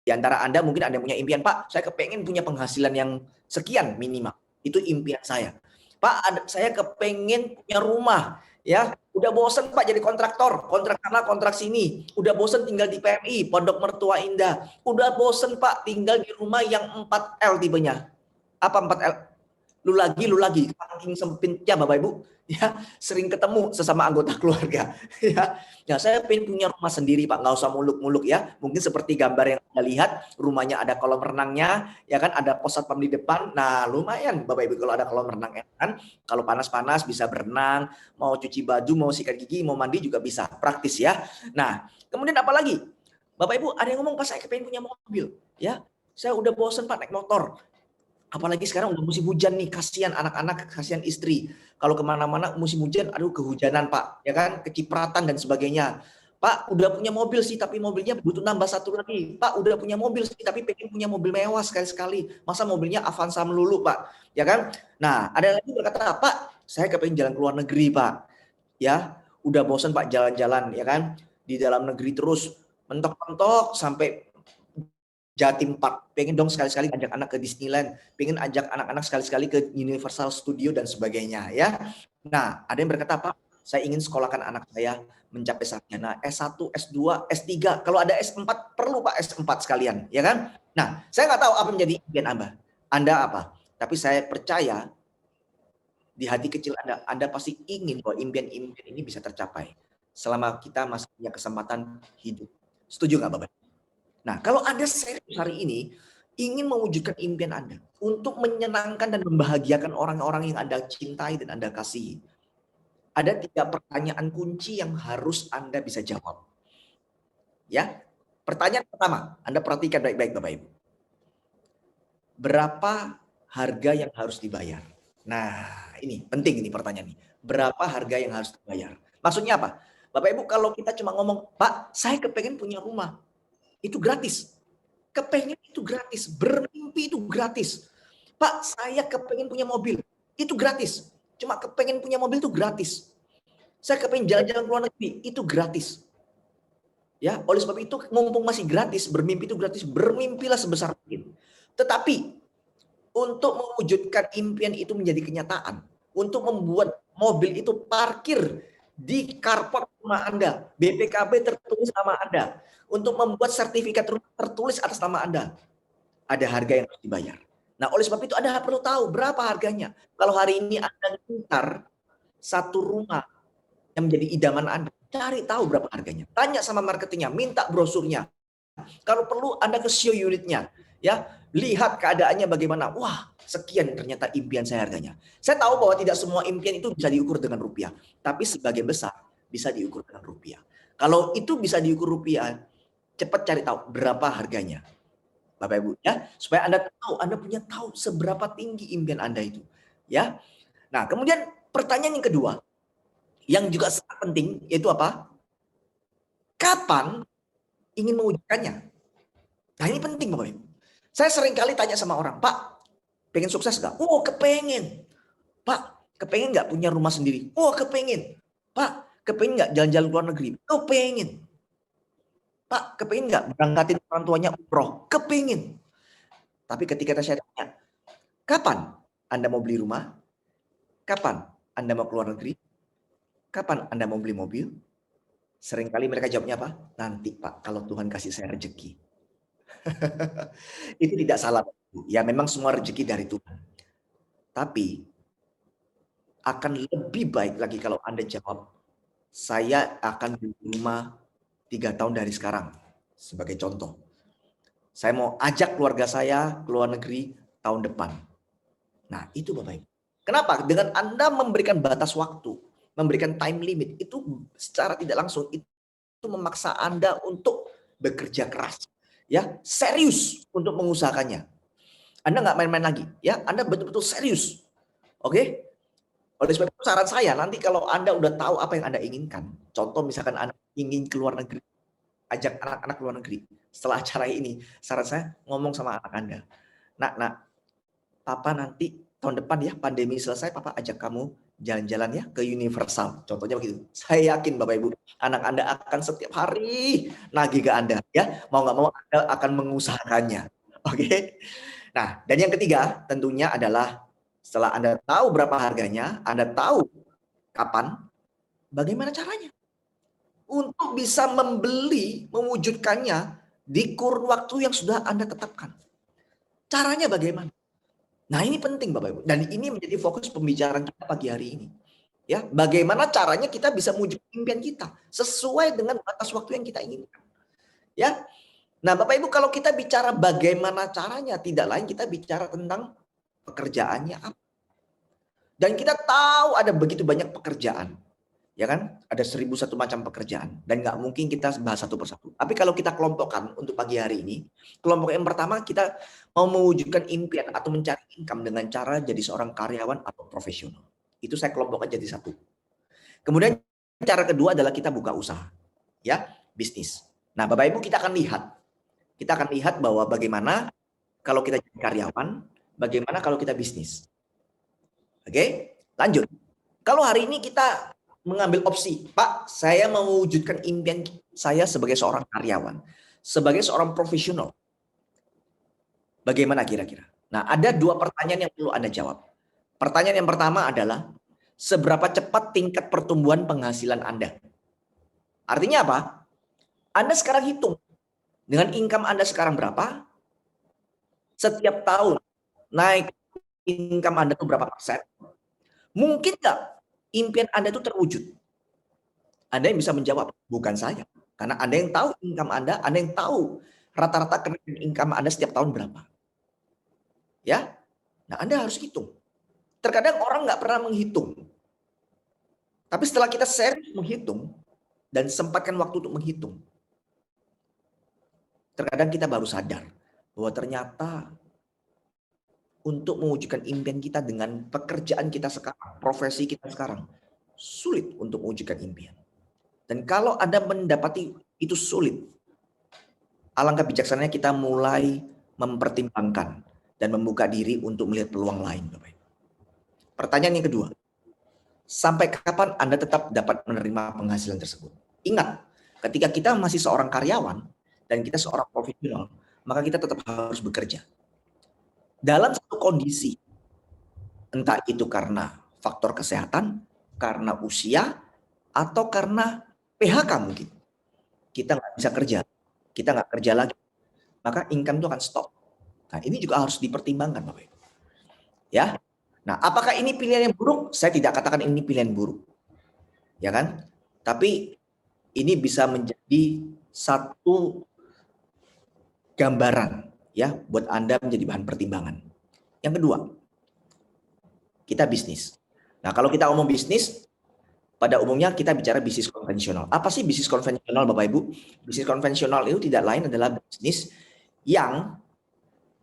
Di antara Anda mungkin ada yang punya impian, Pak, saya kepengen punya penghasilan yang sekian minimal. Itu impian saya. Pak, saya kepengen punya rumah, ya. Udah bosen Pak jadi kontraktor, kontrak sana, kontrak sini. Udah bosen tinggal di PMI, Pondok Mertua Indah. Udah bosen Pak tinggal di rumah yang 4L tipenya. Apa 4L? Lu lagi, saking sempitnya Bapak Ibu, ya sering ketemu sesama anggota keluarga, ya. Ya saya pengen punya rumah sendiri Pak, nggak usah muluk-muluk ya. Mungkin seperti gambar yang Anda lihat, rumahnya ada kolam renangnya, ya kan, ada pos satpam di depan. Nah lumayan Bapak Ibu kalau ada kolam renang, ya kan. Kalau panas-panas bisa berenang, mau cuci baju, mau sikat gigi, mau mandi juga bisa, praktis ya. Nah kemudian apa lagi? Bapak Ibu ada yang ngomong, Pak saya pengen punya mobil, ya. Saya udah bosen Pak naik motor. Apalagi sekarang udah musim hujan nih, kasihan anak-anak, kasihan istri. Kalau kemana-mana musim hujan, aduh kehujanan Pak, ya kan, kecipratan dan sebagainya. Pak udah punya mobil sih, tapi mobilnya butuh nambah satu lagi. Pak udah punya mobil sih, tapi pengen punya mobil mewah sekali-sekali. Masa mobilnya Avanza melulu Pak, ya kan? Nah ada lagi berkata, Pak saya kepengen jalan ke luar negeri Pak. Ya, udah bosan Pak jalan-jalan, ya kan? Di dalam negeri terus mentok-mentok sampai Jatim Park, pengen dong sekali-sekali ajak anak ke Disneyland, pengen ajak anak-anak sekali-sekali ke Universal Studio dan sebagainya ya. Nah, ada yang berkata, Pak, saya ingin sekolahkan anak saya mencapai sarjana S1, S2, S3. Kalau ada S4 perlu Pak S4 sekalian, ya kan? Nah, saya nggak tahu apa menjadi impian Anda apa. Tapi saya percaya di hati kecil Anda pasti ingin bahwa impian-impian ini bisa tercapai selama kita masih punya kesempatan hidup. Setuju nggak Bapak? Nah, kalau Anda serius hari ini ingin mewujudkan impian Anda untuk menyenangkan dan membahagiakan orang-orang yang Anda cintai dan Anda kasihi, ada 3 pertanyaan kunci yang harus Anda bisa jawab. Ya, pertanyaan pertama, Anda perhatikan baik-baik Bapak Ibu. Berapa harga yang harus dibayar? Nah, ini penting ini pertanyaan ini. Berapa harga yang harus dibayar? Maksudnya apa? Bapak Ibu kalau kita cuma ngomong, Pak, saya kepengen punya rumah. Itu gratis. Kepengen itu gratis, bermimpi itu gratis. Pak, saya kepengen punya mobil, itu gratis. Cuma kepengen punya mobil itu gratis. Saya kepengen jalan-jalan ke luar negeri, itu gratis. Ya, oleh sebab itu mumpung masih gratis, bermimpi itu gratis, bermimpilah sebesar mungkin. Tetapi untuk mewujudkan impian itu menjadi kenyataan, untuk membuat mobil itu parkir di carport rumah Anda, BPKB tertulis nama Anda, untuk membuat sertifikat rumah tertulis atas nama Anda, ada harga yang harus dibayar. Nah, oleh sebab itu Anda perlu tahu berapa harganya. Kalau hari ini Anda ngincar satu rumah yang menjadi idaman Anda, cari tahu berapa harganya. Tanya sama marketingnya, minta brosurnya. Kalau perlu Anda ke show unitnya, ya, lihat keadaannya bagaimana. Wah, sekian ternyata impian saya harganya. Saya tahu bahwa tidak semua impian itu bisa diukur dengan rupiah, tapi sebagian besar bisa diukur dengan rupiah. Kalau itu bisa diukur rupiah, cepat cari tahu berapa harganya. Bapak Ibu ya, supaya Anda tahu, Anda punya tahu seberapa tinggi impian Anda itu, ya. Nah, kemudian pertanyaan yang kedua yang juga sangat penting yaitu apa? Kapan ingin mewujudkannya? Nah, ini penting Bapak Ibu. Saya sering kali tanya sama orang, Pak, pengen sukses nggak? Oh, kepengen. Pak, kepengen nggak punya rumah sendiri? Oh, kepengen. Pak, kepengen nggak jalan-jalan ke luar negeri? Kepengen. Pak, kepengen nggak berangkatin orang tuanya umroh? Kepengen. Tapi ketika saya tanya, kapan Anda mau beli rumah? Kapan Anda mau keluar negeri? Kapan Anda mau beli mobil? Seringkali mereka jawabnya apa? Nanti Pak, kalau Tuhan kasih saya rezeki. Itu tidak salah. Ya memang semua rezeki dari Tuhan. Tapi akan lebih baik lagi kalau Anda jawab, saya akan beli rumah 3 tahun dari sekarang. Sebagai contoh. Saya mau ajak keluarga saya ke luar negeri tahun depan. Nah itu Bapak Ibu. Kenapa? Dengan Anda memberikan batas waktu, memberikan time limit, itu secara tidak langsung itu memaksa Anda untuk bekerja keras, ya serius untuk mengusahakannya. Anda nggak main-main lagi, ya Anda betul-betul serius, oke? Oleh sebab itu saran saya nanti kalau Anda udah tahu apa yang Anda inginkan, contoh misalkan Anda ingin keluar negeri, ajak anak-anak keluar negeri. Setelah acara ini, saran saya ngomong sama anak Anda, nak, papa nanti tahun depan ya pandemi selesai, papa ajak kamu jalan-jalan ya ke Universal. Contohnya begitu. Saya yakin Bapak Ibu, anak Anda akan setiap hari nagih ke Anda ya. Mau nggak mau Anda akan mengusahakannya. Oke. Nah, dan yang ketiga tentunya adalah setelah Anda tahu berapa harganya, Anda tahu kapan, bagaimana caranya untuk bisa membeli, mewujudkannya di kurun waktu yang sudah Anda tetapkan. Caranya bagaimana? Nah, ini penting Bapak Ibu, dan ini menjadi fokus pembicaraan kita pagi hari ini. Ya, bagaimana caranya kita bisa mewujudkan impian kita sesuai dengan batas waktu yang kita inginkan. Ya. Nah, Bapak Ibu, kalau kita bicara bagaimana caranya, tidak lain kita bicara tentang pekerjaannya apa. Dan kita tahu ada begitu banyak pekerjaan. Ya kan? Ada 1001 macam pekerjaan. Dan nggak mungkin kita bahas satu persatu. Tapi kalau kita kelompokkan untuk pagi hari ini, kelompok yang pertama kita mau mewujudkan impian atau mencari income dengan cara jadi seorang karyawan atau profesional. Itu saya kelompokkan jadi satu. Kemudian cara kedua adalah kita buka usaha. Ya, bisnis. Nah, Bapak Ibu, kita akan lihat bahwa bagaimana kalau kita jadi karyawan, bagaimana kalau kita bisnis. Oke, lanjut. Kalau hari ini kita mengambil opsi, Pak, saya mau mewujudkan impian saya sebagai seorang karyawan, sebagai seorang profesional. Bagaimana kira-kira? Nah, ada dua pertanyaan yang perlu Anda jawab. Pertanyaan yang pertama adalah, seberapa cepat tingkat pertumbuhan penghasilan Anda? Artinya apa? Anda sekarang hitung, dengan income Anda sekarang berapa, setiap tahun naik income Anda itu berapa persen, mungkin nggak impian Anda itu terwujud? Anda yang bisa menjawab, bukan saya. Karena Anda yang tahu income Anda yang tahu rata-rata kenaikan income Anda setiap tahun berapa. Ya, nah Anda harus hitung. Terkadang orang nggak pernah menghitung. Tapi setelah kita serius menghitung, dan sempatkan waktu untuk menghitung, terkadang kita baru sadar bahwa ternyata untuk mewujudkan impian kita dengan pekerjaan kita sekarang, profesi kita sekarang, sulit untuk mewujudkan impian. Dan kalau Anda mendapati itu sulit, alangkah bijaksananya kita mulai mempertimbangkan dan membuka diri untuk melihat peluang lain, Bapak Ibu. Pertanyaan yang kedua, sampai kapan Anda tetap dapat menerima penghasilan tersebut? Ingat, ketika kita masih seorang karyawan dan kita seorang profesional, maka kita tetap harus bekerja. Dalam satu kondisi, entah itu karena faktor kesehatan, karena usia, atau karena PHK mungkin, kita nggak bisa kerja, kita nggak kerja lagi, maka income itu akan stop. Nah, ini juga harus dipertimbangkan, Bapak Ibu. Ya. Nah, apakah ini pilihan yang buruk? Saya tidak katakan ini pilihan buruk. Ya kan? Tapi ini bisa menjadi satu gambaran ya buat Anda menjadi bahan pertimbangan. Yang kedua, kita bisnis. Nah, kalau kita ngomong bisnis, pada umumnya kita bicara bisnis konvensional. Apa sih bisnis konvensional, Bapak Ibu? Bisnis konvensional itu tidak lain adalah bisnis yang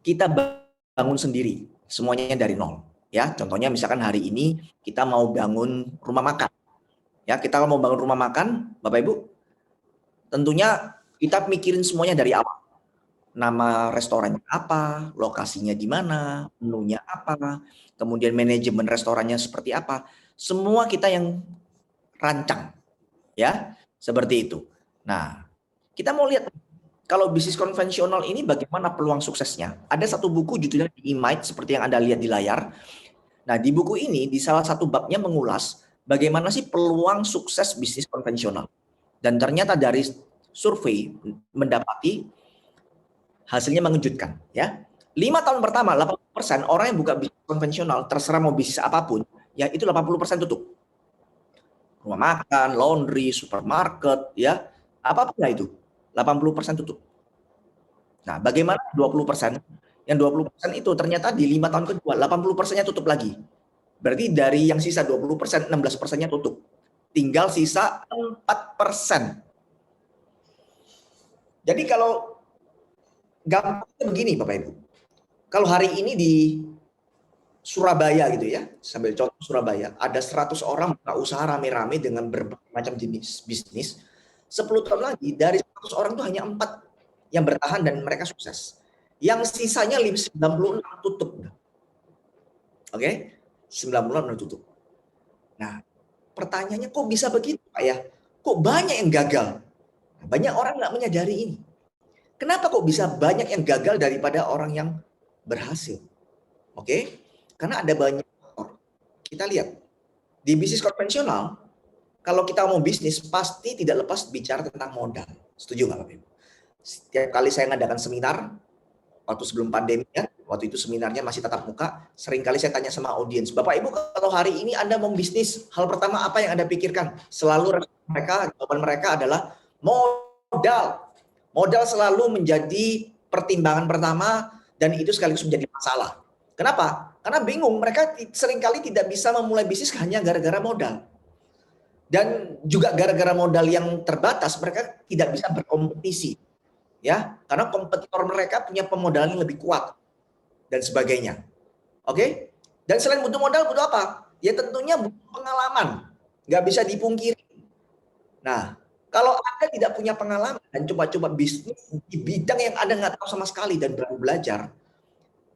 kita bangun sendiri, semuanya dari nol. Ya, contohnya misalkan hari ini kita mau bangun rumah makan. Ya, kita mau bangun rumah makan, Bapak Ibu, tentunya kita mikirin semuanya dari awal. Nama restorannya apa, lokasinya di mana, menunya apa, kemudian manajemen restorannya seperti apa. Semua kita yang rancang. Ya, seperti itu. Nah, kita mau lihat kalau bisnis konvensional ini bagaimana peluang suksesnya. Ada satu buku judulnya The E-Myth seperti yang Anda lihat di layar. Nah, di buku ini di salah satu babnya mengulas bagaimana sih peluang sukses bisnis konvensional. Dan ternyata dari survei mendapati hasilnya mengejutkan, ya. 5 tahun pertama 80% orang yang buka bisnis konvensional, terserah mau bisnis apapun, ya itu 80% tutup. Rumah makan, laundry, supermarket, ya. Apapun lah itu. 80% tutup. Nah, bagaimana 20%? Yang 20% itu ternyata di 5 tahun kedua 80%-nya tutup lagi. Berarti dari yang sisa 20%, 16%-nya tutup. Tinggal sisa 4%. Jadi kalau gampangnya begini Bapak Ibu. Kalau hari ini di Surabaya gitu ya, sambil contoh Surabaya, ada 100 orang buka usaha rame-rame dengan berbagai macam jenis bisnis. 10 tahun lagi dari 100 orang itu hanya 4 yang bertahan dan mereka sukses. Yang sisanya 96 tutup. Oke? 96 tutup. Nah, pertanyaannya kok bisa begitu Pak ya? Kok banyak yang gagal? Banyak orang nggak menyadari ini. Kenapa kok bisa banyak yang gagal daripada orang yang berhasil? Oke, karena ada banyak faktor. Kita lihat, di bisnis konvensional, kalau kita mau bisnis, pasti tidak lepas bicara tentang modal. Setuju nggak Bapak Ibu? Setiap kali saya ngadakan seminar, waktu sebelum pandemi ya, waktu itu seminarnya masih tatap muka, sering kali saya tanya sama audiens, Bapak Ibu kalau hari ini Anda mau bisnis, hal pertama apa yang Anda pikirkan? Selalu jawaban mereka adalah modal. Modal selalu menjadi pertimbangan pertama dan itu sekaligus menjadi masalah. Kenapa? Karena bingung, mereka seringkali tidak bisa memulai bisnis hanya gara-gara modal. Dan juga gara-gara modal yang terbatas, mereka tidak bisa berkompetisi. Ya, karena kompetitor mereka punya pemodalan yang lebih kuat dan sebagainya. Oke? Dan selain butuh modal, butuh apa? Ya tentunya butuh pengalaman. Nggak bisa dipungkiri. Nah, kalau Anda tidak punya pengalaman dan coba-coba bisnis di bidang yang Anda nggak tahu sama sekali dan baru belajar,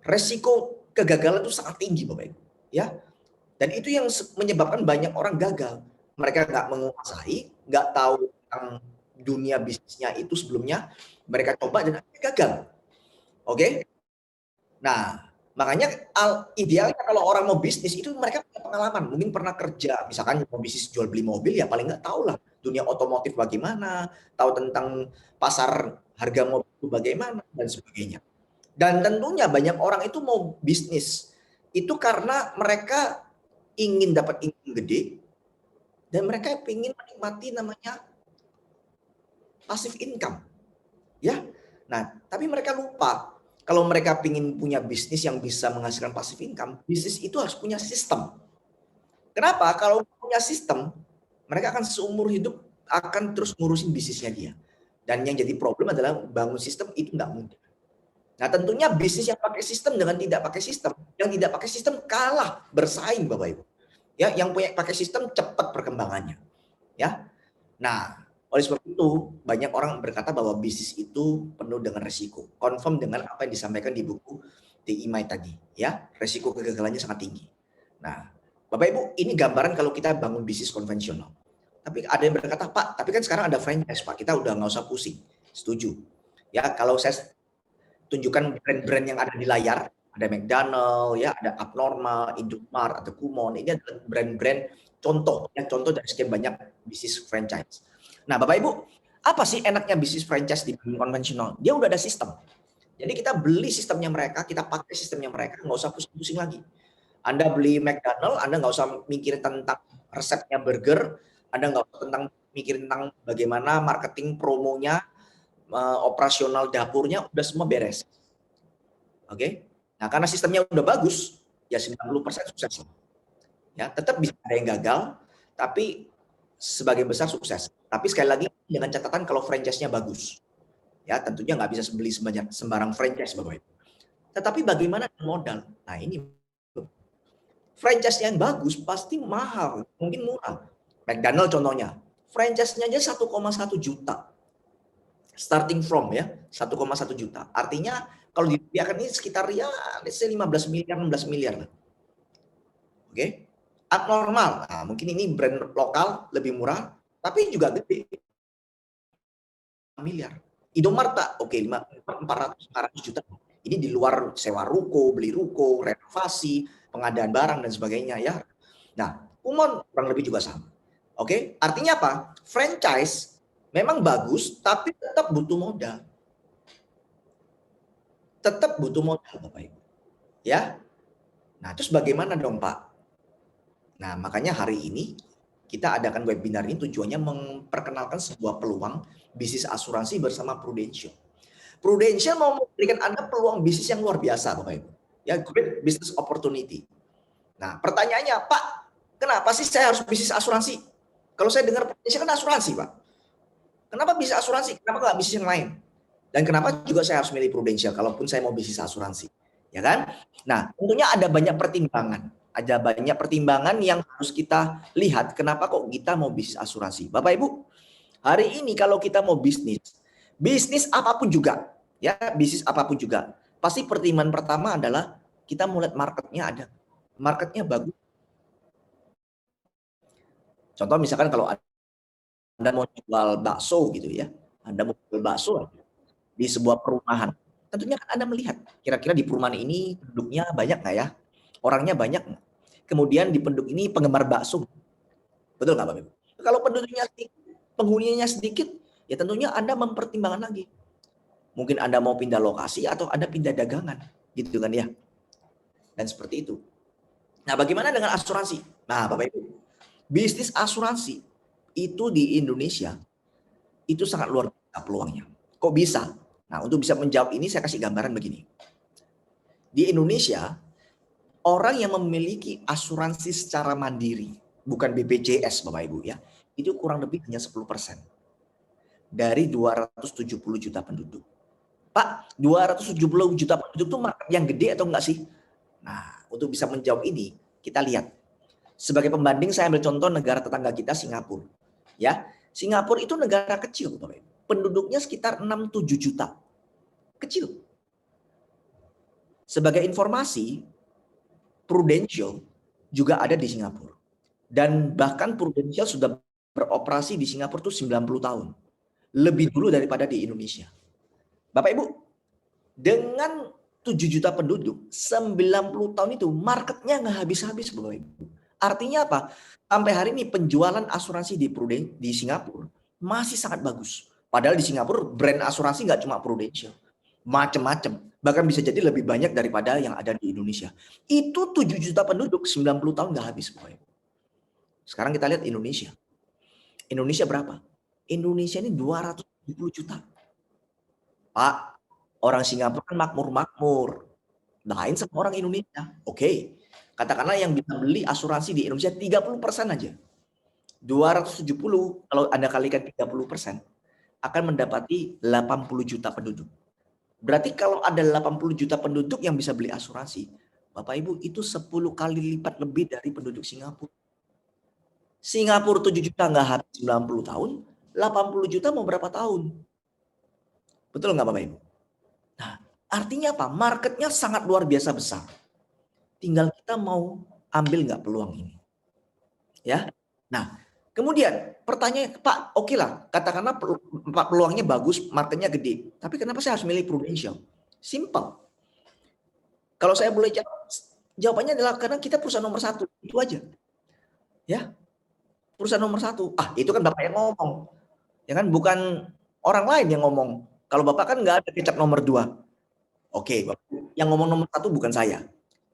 resiko kegagalan itu sangat tinggi, Bapak Ibu. Ya, dan itu yang menyebabkan banyak orang gagal. Mereka nggak menguasai, nggak tahu tentang dunia bisnisnya itu sebelumnya, mereka coba dan akhirnya gagal. Oke? Nah, makanya idealnya kalau orang mau bisnis itu mereka punya pengalaman, mungkin pernah kerja, misalkan mau bisnis jual beli mobil ya paling nggak tahu lah dunia otomotif bagaimana, tahu tentang pasar harga mobil itu bagaimana dan sebagainya. Dan tentunya banyak orang itu mau bisnis itu karena mereka ingin dapat income gede dan mereka ingin menikmati namanya passive income, ya. Nah, tapi mereka lupa kalau mereka ingin punya bisnis yang bisa menghasilkan passive income, bisnis itu harus punya sistem. Kenapa? Kalau punya sistem, mereka akan seumur hidup akan terus ngurusin bisnisnya dia. Dan yang jadi problem adalah bangun sistem itu nggak mudah. Nah, tentunya bisnis yang pakai sistem dengan tidak pakai sistem, yang tidak pakai sistem kalah bersaing Bapak Ibu. Ya, yang punya pakai sistem cepat perkembangannya. Ya. Nah, oleh sebab itu banyak orang berkata bahwa bisnis itu penuh dengan resiko. Confirm dengan apa yang disampaikan di buku The Imai tadi, ya. Resiko kegagalannya sangat tinggi. Nah, Bapak Ibu, ini gambaran kalau kita bangun bisnis konvensional. Tapi ada yang berkata, Pak, tapi kan sekarang ada franchise, Pak. Kita udah nggak usah pusing. Setuju. Ya, kalau saya tunjukkan brand-brand yang ada di layar, ada McDonald, ya, ada Abnormal, Indomaret, atau Kumon. Ini adalah brand-brand contoh, ya, contoh dari sekian banyak bisnis franchise. Nah, Bapak Ibu, apa sih enaknya bisnis franchise di konvensional? Dia udah ada sistem. Jadi kita beli sistemnya mereka, kita pakai sistemnya mereka, nggak usah pusing-pusing lagi. Anda beli McDonald, Anda nggak usah mikir tentang resepnya burger, Anda nggak usah tentang mikir tentang bagaimana marketing promonya, operasional dapurnya udah semua beres. Oke. Nah, karena sistemnya udah bagus, ya 90% sukses. Ya, tetap bisa ada yang gagal, tapi sebagian besar sukses. Tapi sekali lagi dengan catatan kalau franchise-nya bagus. Ya, tentunya nggak bisa beli sembarang franchise, Bapak Ibu. Tetapi bagaimana dengan modal? Nah, ini franchise yang bagus pasti mahal, mungkin murah. McDonald contohnya, franchise-nya aja 1,1 juta. Starting from ya, 1,1 juta. Artinya kalau dibiarkan ini sekitar ya 15 miliar, 16 miliar. Oke. Abnormal. Nah, mungkin ini brand lokal lebih murah, tapi juga gede. Miliar. Indomaret, oke, 400 juta. Ini di luar sewa ruko, beli ruko, renovasi, pengadaan barang dan sebagainya ya. Nah, Kumon kurang lebih juga sama. Oke, artinya apa? Franchise memang bagus, tapi tetap butuh modal. Tetap butuh modal, Bapak Ibu. Ya. Nah, terus bagaimana dong, Pak? Nah, makanya hari ini kita adakan webinar ini tujuannya memperkenalkan sebuah peluang bisnis asuransi bersama Prudential. Prudential mau memberikan Anda peluang bisnis yang luar biasa, Bapak Ibu. Ya, great business opportunity. Nah, pertanyaannya, Pak, kenapa sih saya harus bisnis asuransi? Kalau saya dengar Prudential kan asuransi, Pak. Kenapa bisnis asuransi? Kenapa nggak bisnis yang lain? Dan kenapa juga saya harus milih Prudential kalaupun saya mau bisnis asuransi? Ya kan? Nah, tentunya ada banyak pertimbangan. Ada banyak pertimbangan yang harus kita lihat kenapa kok kita mau bisnis asuransi. Bapak Ibu, hari ini kalau kita mau bisnis apapun juga, ya bisnis apapun juga, pasti pertimbangan pertama adalah kita mau lihat marketnya ada. Marketnya bagus. Contoh misalkan kalau Anda mau jual bakso gitu ya, Anda mau jual bakso di sebuah perumahan, tentunya kan Anda melihat kira-kira di perumahan ini penduduknya banyak nggak ya, orangnya banyak nggak, kemudian di penduduk ini penggemar bakso, betul nggak Bapak Ibu? Kalau penduduknya sedikit, penghuninya sedikit, ya tentunya Anda mempertimbangkan lagi, mungkin Anda mau pindah lokasi atau Anda pindah dagangan, gitu kan ya, dan seperti itu. Nah, bagaimana dengan asuransi? Nah, Bapak Ibu, bisnis asuransi itu di Indonesia itu sangat luar biasa peluangnya. Kok bisa? Nah, untuk bisa menjawab ini saya kasih gambaran begini. Di Indonesia, orang yang memiliki asuransi secara mandiri, bukan BPJS Bapak Ibu ya, itu kurang lebih hanya 10% dari 270 juta penduduk. Pak, 270 juta penduduk itu market yang gede atau enggak sih? Nah, untuk bisa menjawab ini, kita lihat. Sebagai pembanding saya ambil contoh negara tetangga kita Singapura. Ya, Singapura itu negara kecil, Bapak Ibu. Penduduknya sekitar 6-7 juta. Kecil. Sebagai informasi, Prudential juga ada di Singapura. Dan bahkan Prudential sudah beroperasi di Singapura itu 90 tahun. Lebih dulu daripada di Indonesia. Bapak Ibu, dengan 7 juta penduduk, 90 tahun itu marketnya nggak habis-habis Bapak Ibu. Artinya apa? Sampai hari ini penjualan asuransi di Singapura masih sangat bagus. Padahal di Singapura brand asuransi nggak cuma Prudential. Macam-macam. Bahkan bisa jadi lebih banyak daripada yang ada di Indonesia. Itu 7 juta penduduk, 90 tahun nggak habis Bapak Ibu. Sekarang kita lihat Indonesia. Indonesia berapa? Indonesia ini 270 juta. Pak, orang Singapura kan makmur-makmur. Lain sama orang Indonesia. Oke. Katakanlah yang bisa beli asuransi di Indonesia 30% aja. 270 kalau Anda kalikan 30% akan mendapati 80 juta penduduk. Berarti kalau ada 80 juta penduduk yang bisa beli asuransi, Bapak Ibu itu 10 kali lipat lebih dari penduduk Singapura. Singapura 7 juta nggak habis 90 tahun, 80 juta mau berapa tahun? Betul nggak Bapak Ibu? Nah, artinya apa? Marketnya sangat luar biasa besar. Tinggal kita mau ambil nggak peluang ini. Ya. Nah, kemudian pertanyaan, Pak, oke lah, katakanlah peluangnya bagus, marketnya gede. Tapi kenapa saya harus milih Prudential? Simple. Kalau saya boleh jawab, jawabannya adalah karena kita perusahaan nomor 1. Itu aja. Ya, perusahaan nomor 1. Ah, itu kan Bapak yang ngomong. Ya kan, bukan orang lain yang ngomong. Kalau Bapak kan nggak ada kecap nomor 2. Oke, yang ngomong nomor 1 bukan saya.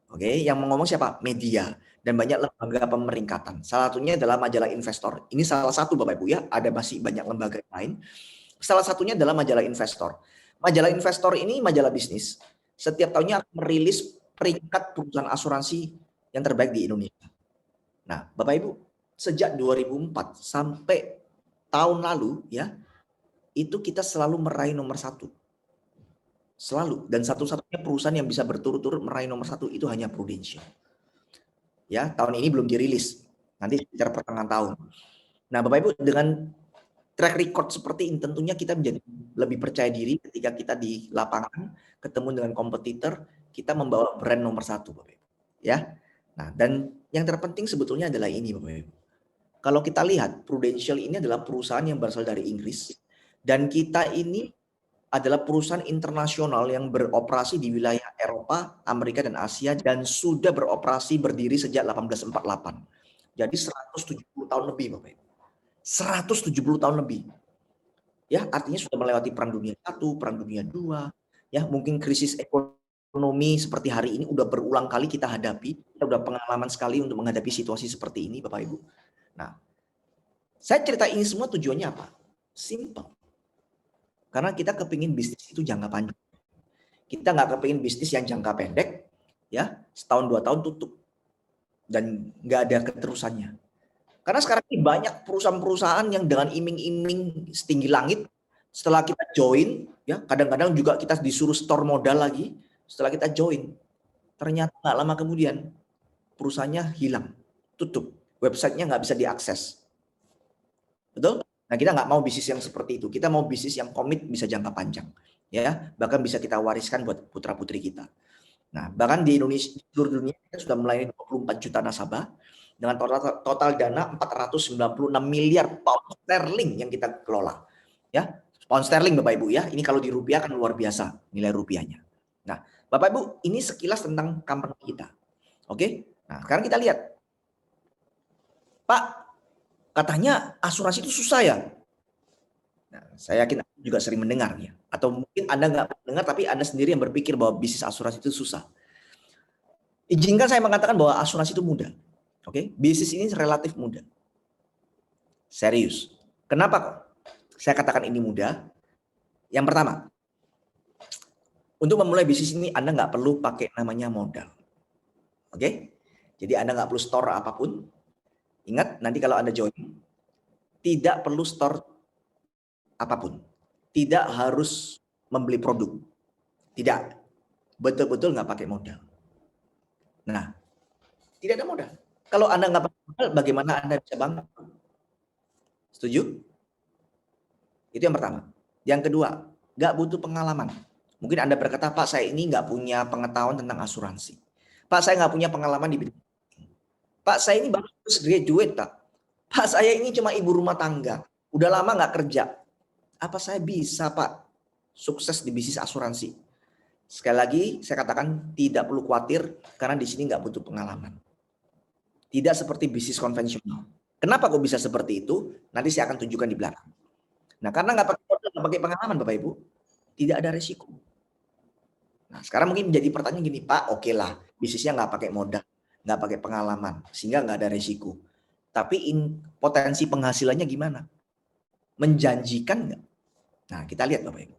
Oke, yang ngomong siapa? Media dan banyak lembaga pemeringkatan. Salah satunya adalah majalah Investor. Ini salah satu Bapak Ibu ya, ada masih banyak lembaga lain. Salah satunya adalah majalah Investor. Majalah Investor ini majalah bisnis. Setiap tahunnya akan merilis peringkat perusahaan asuransi yang terbaik di Indonesia. Nah, Bapak Ibu, sejak 2004 sampai tahun lalu ya, itu kita selalu meraih nomor 1. Selalu. Dan satu-satunya perusahaan yang bisa berturut-turut meraih nomor 1 itu hanya Prudential. Ya, tahun ini belum dirilis. Nanti sekitar pertengahan tahun. Nah, Bapak Ibu, dengan track record seperti ini tentunya kita menjadi lebih percaya diri ketika kita di lapangan ketemu dengan kompetitor, kita membawa brand nomor 1, Bapak Ibu. Ya. Nah, dan yang terpenting sebetulnya adalah ini, Bapak Ibu. Kalau kita lihat, Prudential ini adalah perusahaan yang berasal dari Inggris dan kita ini adalah perusahaan internasional yang beroperasi di wilayah Eropa, Amerika, dan Asia dan sudah beroperasi berdiri sejak 1848. Jadi 170 tahun lebih, Bapak Ibu. 170 tahun lebih. Ya, artinya sudah melewati Perang Dunia I, Perang Dunia II, ya, mungkin krisis ekonomi seperti hari ini udah berulang kali kita hadapi. Kita udah pengalaman sekali untuk menghadapi situasi seperti ini, Bapak Ibu. Nah, saya cerita ini semua tujuannya apa? Simple. Karena kita kepingin bisnis itu jangka panjang. Kita nggak kepingin bisnis yang jangka pendek, ya, setahun 2 tahun tutup. Dan nggak ada keterusannya. Karena sekarang ini banyak perusahaan-perusahaan yang dengan iming-iming setinggi langit, setelah kita join, ya kadang-kadang juga kita disuruh store modal lagi, setelah kita join. Ternyata nggak lama kemudian, perusahaannya hilang, tutup. Websitenya nggak bisa diakses. Betul? Nah, kita nggak mau bisnis yang seperti itu. Kita mau bisnis yang komit bisa jangka panjang, ya, bahkan bisa kita wariskan buat putra-putri kita. Nah, bahkan di Indonesia, di seluruh dunia kita sudah melayani 24 juta nasabah dengan total dana 496 miliar pound sterling yang kita kelola. Ya, pound sterling Bapak Ibu ya. Ini kalau di rupiah kan luar biasa nilai rupiahnya. Nah, Bapak Ibu, ini sekilas tentang company kita. Oke? Nah, sekarang kita lihat. Pak, katanya asuransi itu susah ya? Nah, saya yakin Anda juga sering mendengar ya. Atau mungkin Anda nggak mendengar tapi Anda sendiri yang berpikir bahwa bisnis asuransi itu susah. Izinkan saya mengatakan bahwa asuransi itu mudah. Oke, bisnis ini relatif mudah. Serius. Kenapa kok saya katakan ini mudah? Yang pertama, untuk memulai bisnis ini Anda nggak perlu pakai namanya modal. Oke? Jadi Anda nggak perlu store apapun. Ingat, nanti kalau Anda join, tidak perlu store apapun. Tidak harus membeli produk. Tidak. Betul-betul nggak pakai modal. Nah, tidak ada modal. Kalau Anda nggak pakai modal, bagaimana Anda bisa bangkrut? Setuju? Itu yang pertama. Yang kedua, nggak butuh pengalaman. Mungkin Anda berkata, Pak, saya ini nggak punya pengetahuan tentang asuransi. Pak, saya nggak punya pengalaman di bidang. Pak, saya ini baru graduate, Pak. Pak, saya ini cuma ibu rumah tangga. Udah lama nggak kerja. Apa saya bisa, Pak, sukses di bisnis asuransi? Sekali lagi, saya katakan tidak perlu khawatir karena di sini nggak butuh pengalaman. Tidak seperti bisnis konvensional. Kenapa kok bisa seperti itu? Nanti saya akan tunjukkan di belakang. Nah, karena nggak pakai modal, nggak pakai pengalaman, Bapak Ibu, tidak ada resiko. Nah, sekarang mungkin menjadi pertanyaan gini, Pak, oke lah, bisnisnya nggak pakai modal, nggak pakai pengalaman, sehingga nggak ada resiko. Tapi potensi penghasilannya gimana? Menjanjikan nggak? Nah, kita lihat Bapak Ibu.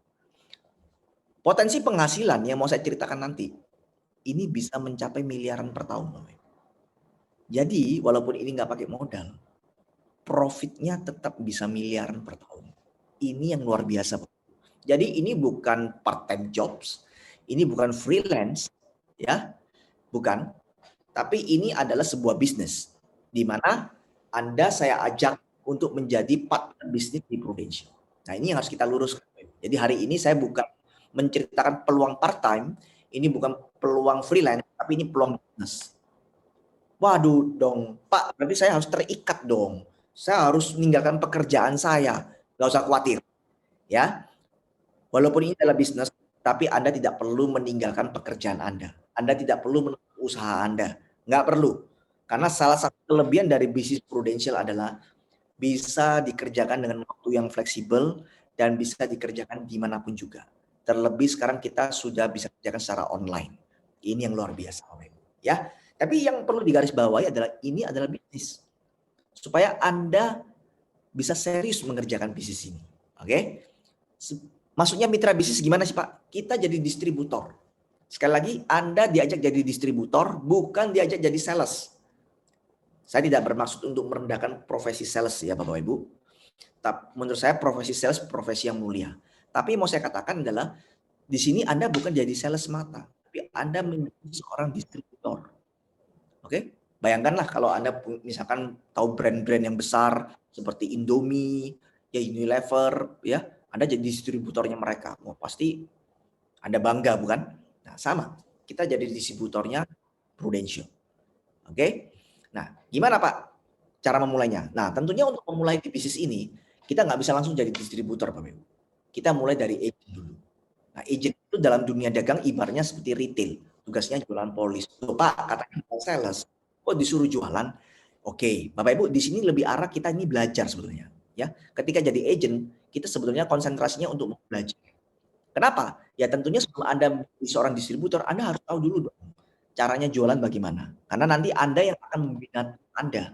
Potensi penghasilan yang mau saya ceritakan nanti, ini bisa mencapai miliaran per tahun Bapak Ibu. Jadi, walaupun ini nggak pakai modal, profitnya tetap bisa miliaran per tahun. Ini yang luar biasa. Jadi ini bukan part-time jobs, ini bukan freelance, ya, bukan. Tapi ini adalah sebuah bisnis, di mana Anda saya ajak untuk menjadi partner bisnis di Prudential. Nah ini yang harus kita luruskan. Jadi hari ini saya bukan menceritakan peluang part-time, ini bukan peluang freelance, tapi ini peluang bisnis. Waduh dong, Pak, berarti saya harus terikat dong. Saya harus meninggalkan pekerjaan saya. Gak usah khawatir. Ya, walaupun ini adalah bisnis, tapi Anda tidak perlu meninggalkan pekerjaan Anda. Anda tidak perlu menutup usaha Anda. Nggak perlu. Karena salah satu kelebihan dari bisnis Prudential adalah bisa dikerjakan dengan waktu yang fleksibel dan bisa dikerjakan dimanapun juga. Terlebih sekarang kita sudah bisa kerjakan secara online. Ini yang luar biasa. Ya, tapi yang perlu digarisbawahi adalah ini adalah bisnis. Supaya Anda bisa serius mengerjakan bisnis ini. Oke? Maksudnya mitra bisnis gimana sih Pak? Kita jadi distributor. Sekali lagi, Anda diajak jadi distributor, bukan diajak jadi sales. Saya tidak bermaksud untuk merendahkan profesi sales ya Bapak Ibu. Tapi menurut saya profesi sales profesi yang mulia. Tapi mau saya katakan adalah di sini Anda bukan jadi sales semata, tapi Anda menjadi seorang distributor. Oke? Bayangkanlah kalau Anda misalkan tahu brand-brand yang besar seperti Indomie, ya Unilever, ya, Anda jadi distributornya mereka. Oh, pasti Anda bangga bukan? Nah, sama. Kita jadi distributornya Prudential. Oke? Nah, gimana Pak cara memulainya? Nah, tentunya untuk memulai di bisnis ini, kita nggak bisa langsung jadi distributor, Bapak Ibu. Kita mulai dari agent dulu. Nah, agent itu dalam dunia dagang ibaratnya seperti retail. Tugasnya jualan polis. Loh, Pak, katanya sales. Kok disuruh jualan? Oke, Bapak Ibu, di sini lebih arah kita ini belajar sebetulnya. Ya, ketika jadi agent, kita sebetulnya konsentrasinya untuk belajar. Kenapa? Ya tentunya sebelum Anda menjadi seorang distributor, Anda harus tahu dulu dong caranya jualan bagaimana. Karena nanti Anda yang akan membina Anda.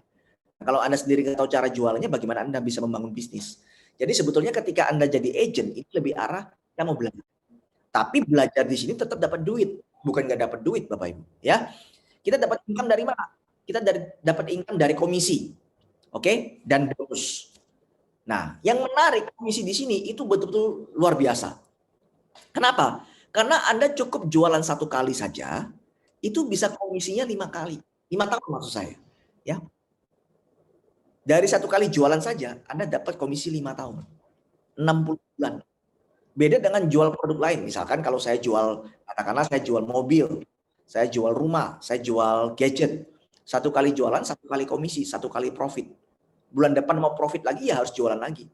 Kalau Anda sendiri nggak tahu cara jualannya, bagaimana Anda bisa membangun bisnis? Jadi sebetulnya ketika Anda jadi agent, itu lebih arah kita mau belajar. Tapi belajar di sini tetap dapat duit, bukan nggak dapat duit, Bapak Ibu. Ya, kita dapat income dari mana? Kita dapat income dari komisi, oke, dan bonus. Nah, yang menarik komisi di sini itu betul-betul luar biasa. Kenapa? Karena Anda cukup jualan 1 kali saja, itu bisa komisinya 5 kali. 5 tahun maksud saya. Ya. Dari 1 kali jualan saja, Anda dapat komisi 5 tahun. 60 bulan. Beda dengan jual produk lain. Misalkan kalau saya jual, katakanlah saya jual mobil, saya jual rumah, saya jual gadget. 1 kali jualan, 1 kali komisi, 1 kali profit. Bulan depan mau profit lagi ya harus jualan lagi.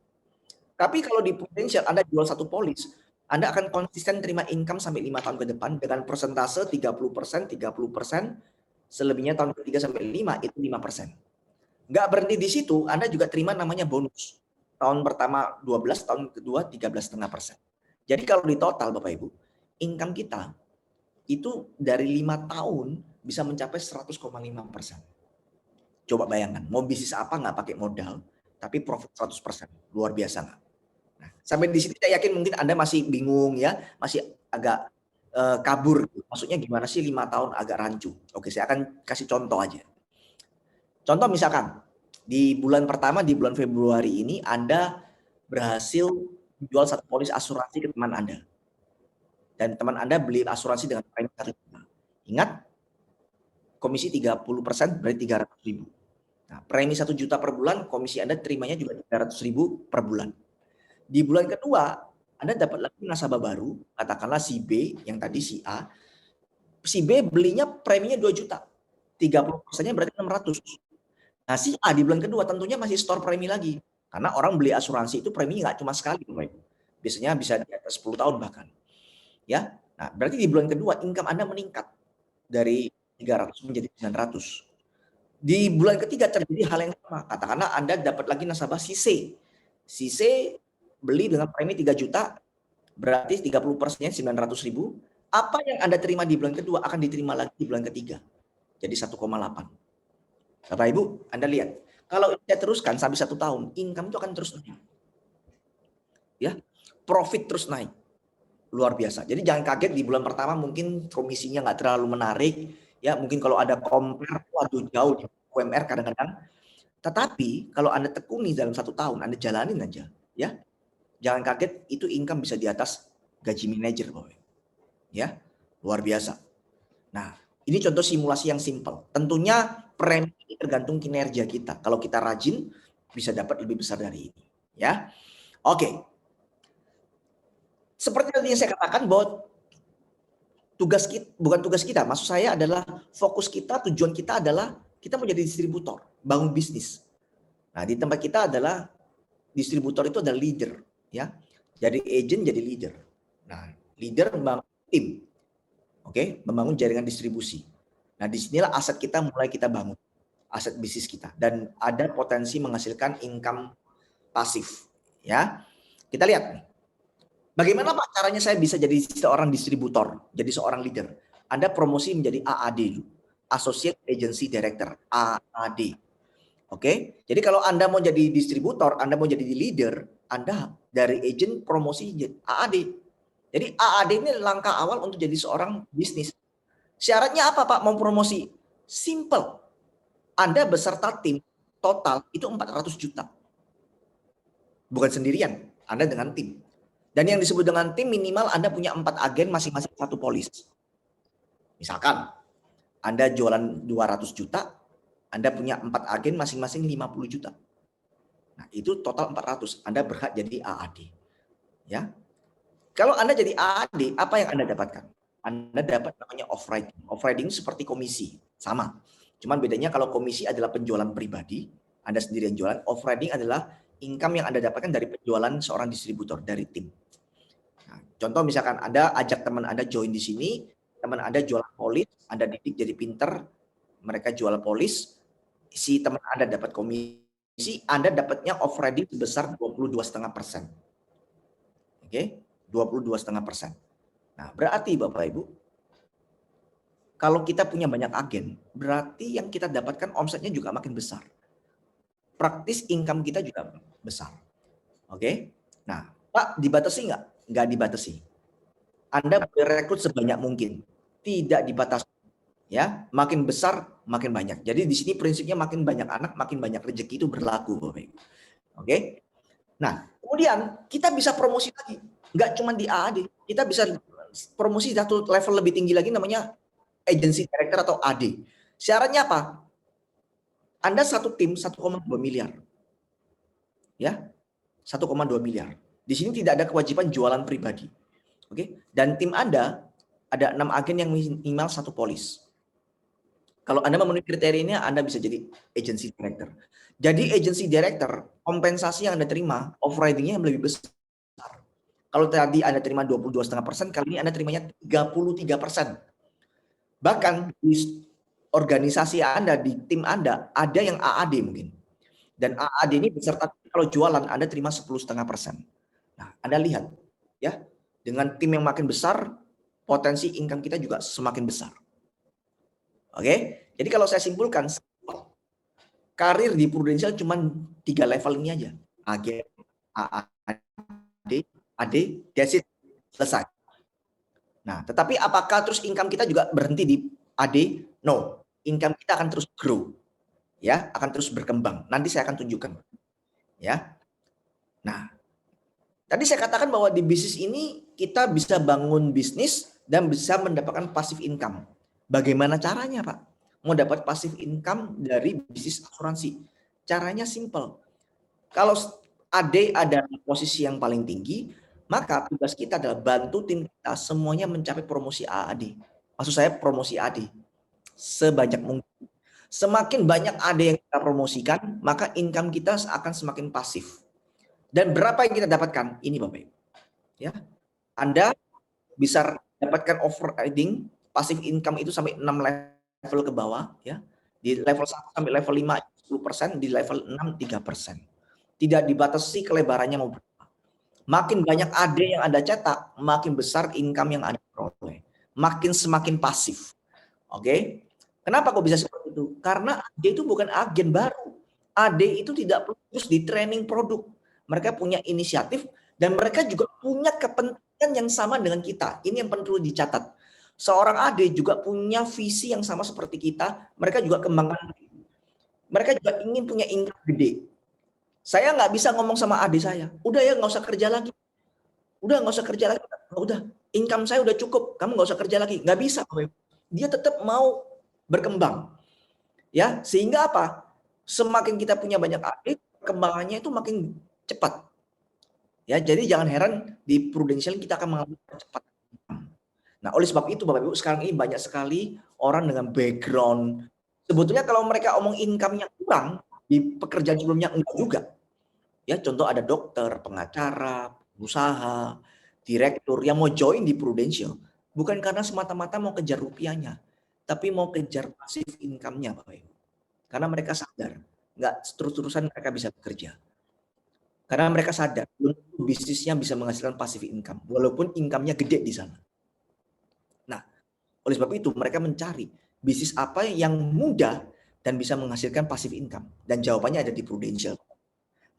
Tapi kalau di Prudential Anda jual 1 polis, Anda akan konsisten terima income sampai 5 tahun ke depan dengan persentase 30%, 30%, selebihnya tahun ketiga sampai 5 itu 5%. Nggak berhenti di situ, Anda juga terima namanya bonus. Tahun pertama 12, tahun kedua 13,5%. Jadi kalau di total Bapak Ibu, income kita itu dari 5 tahun bisa mencapai 100,5%. Coba bayangkan, mau bisnis apa nggak pakai modal, tapi profit 100%. Luar biasa nggak? Nah, sampai di sini saya yakin mungkin Anda masih bingung ya, masih agak kabur. Maksudnya gimana sih 5 tahun agak rancu? Oke, saya akan kasih contoh aja. Contoh misalkan, di bulan pertama, di bulan Februari ini Anda berhasil jual 1 polis asuransi ke teman Anda. Dan teman Anda beli asuransi dengan premi 1 juta. Ingat, komisi 30% berarti 300.000. Nah, premi 1 juta per bulan, komisi Anda terimanya juga 300.000 per bulan. Di bulan kedua, Anda dapat lagi nasabah baru, katakanlah si B, yang tadi si A. Si B belinya preminya 2 juta. 30%-nya berarti 600. Nah, si A di bulan kedua tentunya masih store premi lagi. Karena orang beli asuransi itu preminya nggak cuma sekali. Biasanya bisa di atas 10 tahun bahkan. Ya, nah berarti di bulan kedua income Anda meningkat dari 300 menjadi 900. Di bulan ketiga terjadi hal yang sama. Katakanlah Anda dapat lagi nasabah si C. Si C beli dengan premi 3 juta, berarti 30%-nya 900.000. Apa yang Anda terima di bulan kedua akan diterima lagi di bulan ketiga. Jadi 1,8. Bapak Ibu, Anda lihat. Kalau saya teruskan sampai 1 tahun, income itu akan terus naik. Ya, profit terus naik. Luar biasa. Jadi jangan kaget di bulan pertama mungkin komisinya nggak terlalu menarik. Ya, mungkin kalau ada compare, waduh jauh di UMR kadang-kadang. Tetapi kalau Anda tekuni dalam 1 tahun, Anda jalanin aja. Ya, jangan kaget itu income bisa di atas gaji manajer, Bapak. Ya, luar biasa. Nah, ini contoh simulasi yang simpel. Tentunya premi ini tergantung kinerja kita. Kalau kita rajin, bisa dapat lebih besar dari ini. Ya, oke. Seperti tadi yang saya katakan bahwa tugas kita, bukan tugas kita, maksud saya adalah fokus kita, tujuan kita adalah kita menjadi distributor, bangun bisnis. Nah, di tempat kita adalah distributor itu adalah leader, ya. Jadi agent jadi leader. Nah, leader membangun tim, oke, membangun jaringan distribusi. Nah, disinilah aset kita mulai kita bangun, aset bisnis kita, dan ada potensi menghasilkan income pasif, ya. Kita lihat nih. Bagaimana Pak caranya saya bisa jadi seorang distributor, jadi seorang leader? Anda promosi menjadi AAD, Associate Agency Director, AAD. Oke, jadi kalau Anda mau jadi distributor, Anda mau jadi leader, Anda dari agent promosi jadi AAD. Jadi AAD ini langkah awal untuk jadi seorang bisnis. Syaratnya apa Pak mau promosi? Simple. Anda beserta tim total itu 400 juta. Bukan sendirian, Anda dengan tim. Dan yang disebut dengan tim minimal Anda punya 4 agen masing-masing 1 polis. Misalkan Anda jualan 200 juta, Anda punya 4 agen masing-masing 50 juta. Nah, itu total 400. Anda berhak jadi AAD. Ya. Kalau Anda jadi AAD, apa yang Anda dapatkan? Anda dapat namanya off-riding. Off-riding seperti komisi, sama. Cuman bedanya kalau komisi adalah penjualan pribadi, Anda sendiri yang jualan, off-riding adalah income yang Anda dapatkan dari penjualan seorang distributor, dari tim. Nah, contoh misalkan Anda ajak teman Anda join di sini, teman Anda jualan polis, Anda didik jadi pinter, mereka jual polis, si teman Anda dapat komisi, Anda dapatnya off-riding sebesar 22,5%. Oke, 22,5%. Nah, berarti Bapak Ibu, kalau kita punya banyak agen, berarti yang kita dapatkan omsetnya juga makin besar. Praktis income kita juga besar. Oke, nah Pak dibatasi nggak? Nggak dibatasi. Anda boleh rekrut sebanyak mungkin, tidak dibatasi. Ya, makin besar makin banyak. Jadi di sini prinsipnya makin banyak anak, makin banyak rezeki itu berlaku, Bapak Ibu. Oke. Nah, kemudian kita bisa promosi lagi. Nggak cuma di AAD, kita bisa promosi satu level lebih tinggi lagi namanya agency director atau AD. Syaratnya apa? Anda satu tim 1,2 miliar. Ya. 1,2 miliar. Di sini tidak ada kewajiban jualan pribadi. Oke. Dan tim Anda ada 6 agen yang minimal 1 polis. Kalau Anda memenuhi kriterianya, Anda bisa jadi agency director. Jadi agency director, kompensasi yang Anda terima, overriding-nya yang lebih besar. Kalau tadi Anda terima 22,5%, kali ini Anda terimanya 33%. Bahkan di organisasi Anda, di tim Anda, ada yang AAD mungkin. Dan AAD ini beserta kalau jualan Anda terima 10,5%. Nah, Anda lihat ya, dengan tim yang makin besar, potensi income kita juga semakin besar. Oke? Jadi kalau saya simpulkan, karir di Prudential cuma 3 level ini aja. AG, AAD, AD, that's it. Selesai. Nah, tetapi apakah terus income kita juga berhenti di AD? No. Income kita akan terus grow. Ya, akan terus berkembang. Nanti saya akan tunjukkan. Ya. Nah, tadi saya katakan bahwa di bisnis ini kita bisa bangun bisnis dan bisa mendapatkan passive income. Bagaimana caranya, Pak? Mau dapat passive income dari bisnis asuransi. Caranya simple. Kalau AD ada posisi yang paling tinggi, maka tugas kita adalah bantu tim kita semuanya mencapai promosi AAD. Maksud saya promosi AD sebanyak mungkin. Semakin banyak AD yang kita promosikan, maka income kita akan semakin pasif. Dan berapa yang kita dapatkan? Ini Bapak Ibu. Ya. Anda bisa dapatkan overriding passive income itu sampai 6 level ke bawah ya. Di level 1 sampai level 5 10%, di level 6 3%. Tidak dibatasi kelebarannya mau berapa. Makin banyak AD yang Anda cetak, makin besar income yang Anda peroleh. Makin semakin pasif. Oke? Kenapa kok bisa seperti itu? Karena AD itu bukan agen baru. AD itu tidak perlu terus di training produk. Mereka punya inisiatif dan mereka juga punya kepentingan yang sama dengan kita. Ini yang perlu dicatat. Seorang AD juga punya visi yang sama seperti kita. Mereka juga kembangkan. Mereka juga ingin punya income gede. Saya nggak bisa ngomong sama adik saya, udah ya nggak usah kerja lagi. Udah nggak usah kerja lagi. Udah, income saya udah cukup, kamu nggak usah kerja lagi. Nggak bisa. Dia tetap mau berkembang. Ya, sehingga apa? Semakin kita punya banyak adik, perkembangannya itu makin cepat. Ya, jadi jangan heran di Prudential kita akan mengalami percepatan. Nah, oleh sebab itu Bapak Ibu, sekarang ini banyak sekali orang dengan background. Sebetulnya kalau mereka omong income-nya kurang, di pekerjaan sebelumnya enggak juga. Ya, contoh ada dokter, pengacara, usaha, direktur yang mau join di Prudential. Bukan karena semata-mata mau kejar rupiahnya, tapi mau kejar passive income-nya Bapak Ibu. Karena mereka sadar, nggak terus-terusan mereka bisa bekerja. Karena mereka sadar, bisnisnya bisa menghasilkan passive income, walaupun income-nya gede di sana. Nah, oleh sebab itu mereka mencari bisnis apa yang mudah dan bisa menghasilkan passive income. Dan jawabannya ada di Prudential.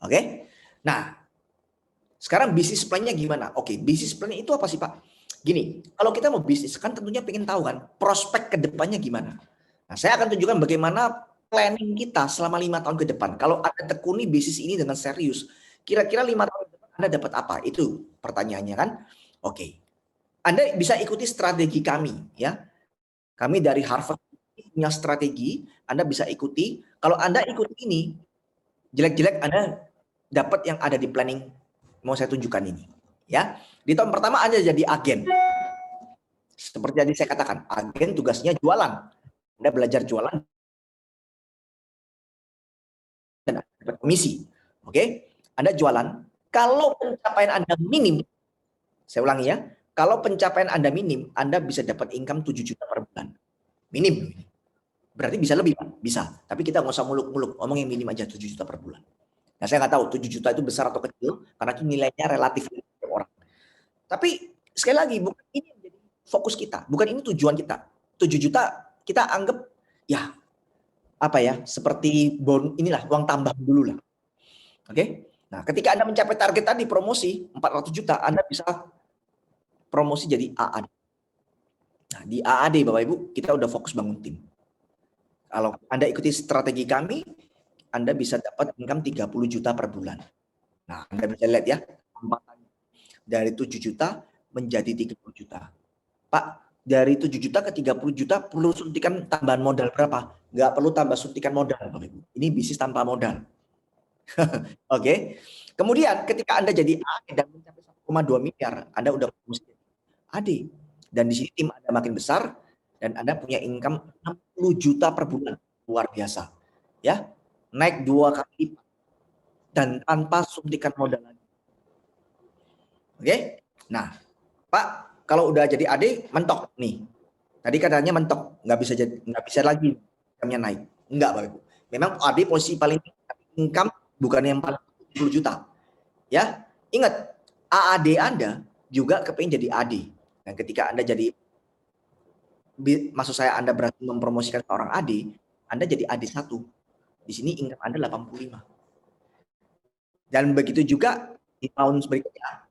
Oke? Nah, sekarang bisnis plan-nya gimana? Oke, bisnis plan itu apa sih Pak? Gini, kalau kita mau bisnis kan tentunya pengen tahu kan prospek ke depannya gimana. Nah, saya akan tunjukkan bagaimana planning kita selama 5 tahun ke depan. Kalau Anda tekuni bisnis ini dengan serius, kira-kira 5 tahun ke depan Anda dapat apa? Itu pertanyaannya kan. Oke. Anda bisa ikuti strategi kami ya. Kami dari Harvard punya strategi, Anda bisa ikuti. Kalau Anda ikuti ini, jelek-jelek Anda dapat yang ada di planning mau saya tunjukkan ini. Ya, di tahun pertama Anda jadi agen. Seperti tadi saya katakan, agen tugasnya jualan. Anda belajar jualan dan dapat komisi. Oke? Anda jualan. Kalau pencapaian Anda minim, saya ulangi ya, kalau pencapaian Anda minim, Anda bisa dapat income 7 juta per bulan. Minim. Berarti bisa lebih, Pak? Bisa. Tapi kita nggak usah muluk-muluk, ngomong yang minim aja 7 juta per bulan. Nah, saya nggak tahu 7 juta itu besar atau kecil, karena itu nilainya relatif orang. Tapi sekali lagi, bukan ini yang menjadi fokus kita, bukan ini tujuan kita. 7 juta kita anggap ya apa ya, seperti inilah uang tambah dulu lah. Oke? Nah, ketika Anda mencapai target tadi promosi 400 juta, Anda bisa promosi jadi AAD. Nah, di AAD Bapak Ibu, kita udah fokus bangun tim. Kalau Anda ikuti strategi kami, Anda bisa dapat income 30 juta per bulan. Nah, Anda bisa lihat ya, dari 7 juta menjadi 30 juta. Pak, dari 7 juta ke 30 juta perlu suntikan tambahan modal berapa? Nggak perlu tambah suntikan modal, Bapak Ibu. Ini bisnis tanpa modal. Oke. Kemudian ketika Anda jadi AD dan mencapai 1,2 miliar, Anda udah promosi AD. Dan di sini tim Anda makin besar dan Anda punya income 60 juta per bulan. Luar biasa. Ya, naik 2 kali lipat dan tanpa suntikan modal lagi. Oke? Nah, Pak, kalau udah jadi AD mentok nih. Tadi katanya mentok, nggak bisa lagi income-nya naik. Enggak, Bapak Ibu. Memang AD posisi paling income bukan yang 40 juta. Ya, ingat AAD Anda juga kepingin jadi AD. Dan ketika Anda jadi, maksud saya Anda berhasil mempromosikan seorang AD, Anda jadi AD 1. Di sini income Anda 85. Dan begitu juga di tahun berikutnya,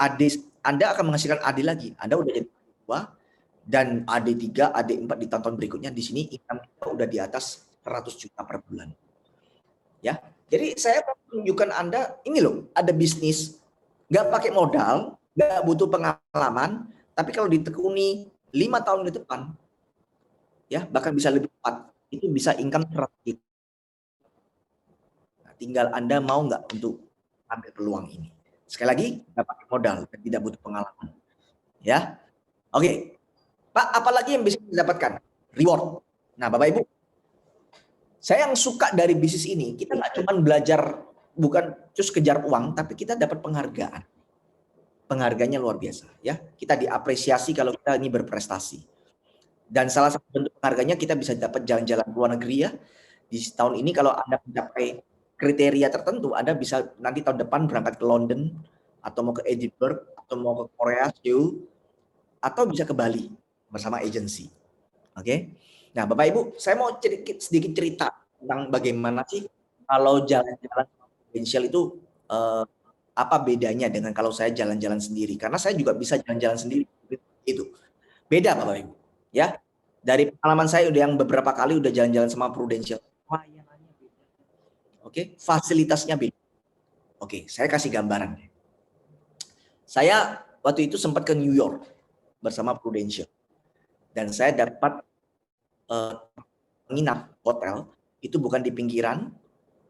AD Anda akan menghasilkan AD lagi. Anda udah jadi 2 dan AD 3, AD 4 di tahun berikutnya. Di sini income kita udah di atas 100 juta per bulan. Ya, jadi saya menunjukkan Anda ini loh, ada bisnis nggak pakai modal, nggak butuh pengalaman, tapi kalau ditekuni 5 tahun ke depan, ya bahkan bisa lebih cepat, itu bisa income 100 juta. Nah, tinggal Anda mau nggak untuk ambil peluang ini. Sekali lagi, nggak pakai modal dan tidak butuh pengalaman. Ya, oke. Pak, apalagi yang bisa didapatkan? Reward. Nah, Bapak Ibu, saya yang suka dari bisnis ini, kita nggak cuma belajar, bukan terus kejar uang, tapi kita dapat penghargaan. Penghargaannya luar biasa, ya. Kita diapresiasi kalau kita ini berprestasi. Dan salah satu bentuk penghargaannya kita bisa dapat jalan-jalan ke luar negeri, ya. Di tahun ini kalau Anda mencapai kriteria tertentu, Anda bisa nanti tahun depan berangkat ke London, atau mau ke Edinburgh, atau mau ke Korea, Seoul, atau bisa ke Bali bersama agensi. Oke. Nah, Bapak Ibu, saya mau sedikit cerita tentang bagaimana sih kalau jalan-jalan potensial itu apa bedanya dengan kalau saya jalan-jalan sendiri? Karena saya juga bisa jalan-jalan sendiri. Itu beda, Bapak Ibu. Ya, dari pengalaman saya udah yang beberapa kali udah jalan-jalan sama Prudential. Layanannya beda. Oke, fasilitasnya beda. Oke, saya kasih gambaran. Saya waktu itu sempat ke New York bersama Prudential. Dan saya dapat menginap hotel, itu bukan di pinggiran,